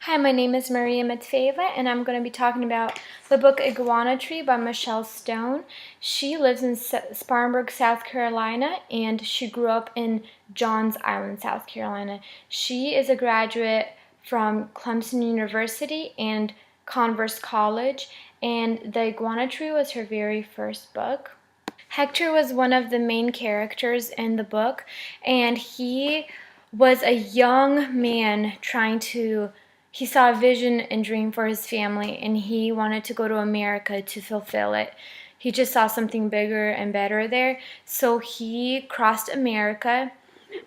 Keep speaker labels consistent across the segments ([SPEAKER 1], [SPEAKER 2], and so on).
[SPEAKER 1] Hi, my name is Maria Matveyeva, and I'm going to be talking about the book Iguana Tree by Michelle Stone. She lives in Spartanburg, South Carolina, and she grew up in Johns Island, South Carolina. She is a graduate from Clemson University and Converse College, and the Iguana Tree was her very first book. Hector was one of the main characters in the book, and he was a young man he saw a vision and dream for his family, and he wanted to go to America to fulfill it. He just saw something bigger and better there, so he crossed America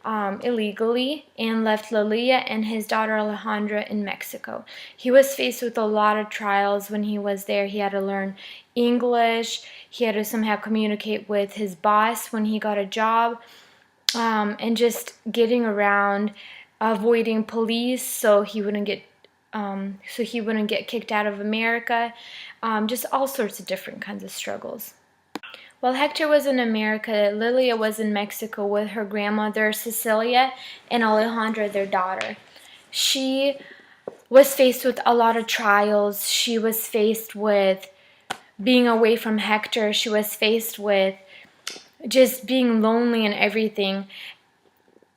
[SPEAKER 1] illegally and left Lilia and his daughter Alejandra in Mexico. He was faced with a lot of trials when he was there. He had to learn English. He had to somehow communicate with his boss when he got a job, and just getting around, avoiding police so he wouldn't get kicked out of America. Just all sorts of different kinds of struggles. While Hector was in America, Lilia was in Mexico with her grandmother Cecilia and Alejandra, their daughter. She was faced with a lot of trials. She was faced with being away from Hector. She was faced with just being lonely and everything.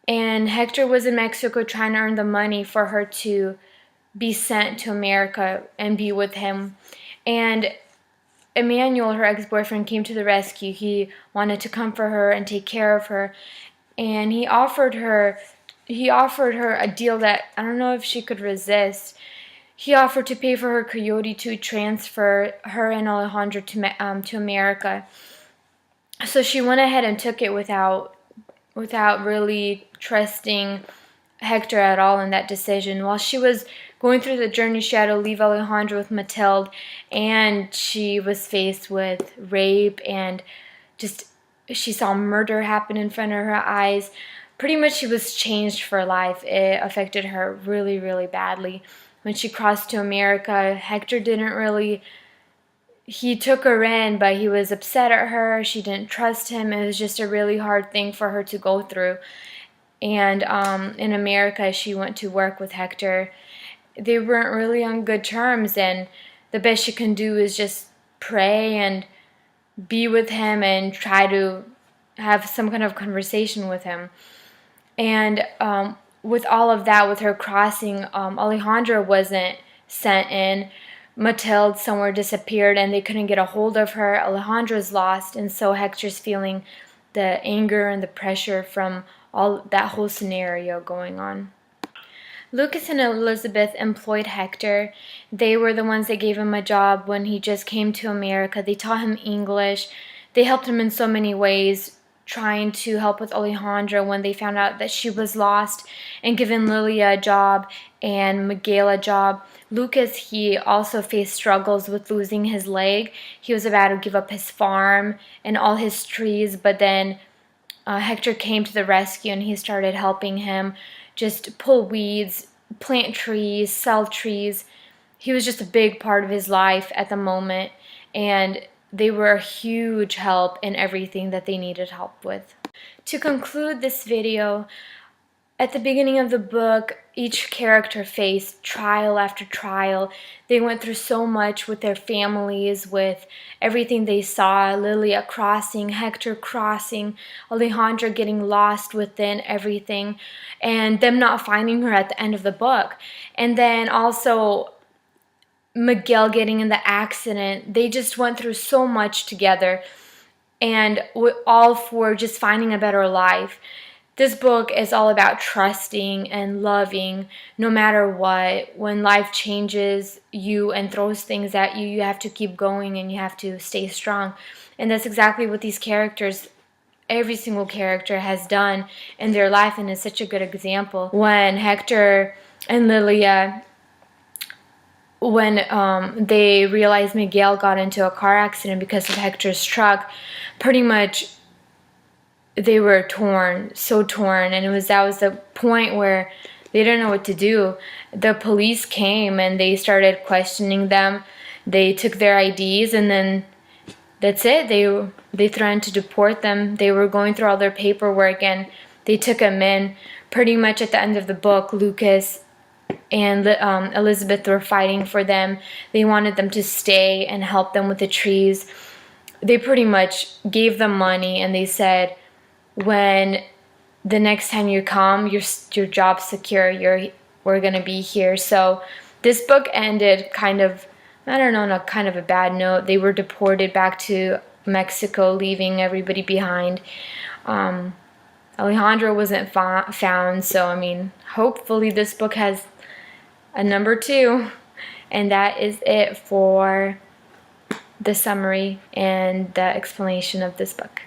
[SPEAKER 1] And Hector was in Mexico trying to earn the money for her to be sent to America and be with him. And Emmanuel, her ex-boyfriend, came to the rescue. He wanted to comfort her and take care of her, and he offered her a deal that I don't know if she could resist. He offered to pay for her coyote to transfer her and Alejandro to America. So she went ahead and took it without really trusting Hector at all in that decision. While she was going through the journey, she had to leave Alejandro with Matilde, and she was faced with rape, and she saw murder happen in front of her eyes. Pretty much she was changed for life. It affected her really, really badly. When she crossed to America, Hector he took her in, but he was upset at her. She didn't trust him. It was just a really hard thing for her to go through. And in America, she went to work with Hector. They weren't really on good terms, and the best she can do is just pray and be with him and try to have some kind of conversation with him. And with all of that, with her crossing, Alejandra wasn't sent in. Matilde somewhere disappeared, and they couldn't get a hold of her. Alejandra's lost, and so Hector's feeling the anger and the pressure from all that whole scenario going on. Lucas and Elizabeth employed Hector. They were the ones that gave him a job when he just came to America. They taught him English. They helped him in so many ways, trying to help with Alejandra when they found out that she was lost, and giving Lilia a job and Miguel a job. Lucas, he also faced struggles with losing his leg. He was about to give up his farm and all his trees, but then Hector came to the rescue, and he started helping him just pull weeds, plant trees, sell trees. He was just a big part of his life at the moment, and they were a huge help in everything that they needed help with. To conclude this video, at the beginning of the book, each character faced trial after trial. They went through so much with their families, with everything they saw. Lilia crossing, Hector crossing, Alejandra getting lost within everything, and them not finding her at the end of the book. And then also Miguel getting in the accident. They just went through so much together, and all for just finding a better life. This book is all about trusting and loving no matter what. When life changes you and throws things at you, you have to keep going and you have to stay strong. And that's exactly what these characters, every single character, has done in their life, and is such a good example. When Hector and Lilia, when they realized Miguel got into a car accident because of Hector's truck, pretty much they were torn, so torn, and that was the point where they didn't know what to do. The police came and they started questioning them. They took their IDs, and then that's it. They threatened to deport them. They were going through all their paperwork, and they took them in. Pretty much at the end of the book, Lucas and Elizabeth were fighting for them. They wanted them to stay and help them with the trees. They pretty much gave them money, and they said, when the next time you come, your job's secure. We're gonna be here. So this book ended kind of, I don't know, not kind of a bad note. They were deported back to Mexico, leaving everybody behind. Alejandro wasn't found, so I mean, hopefully this book has a number 2. And that is it for the summary and the explanation of this book.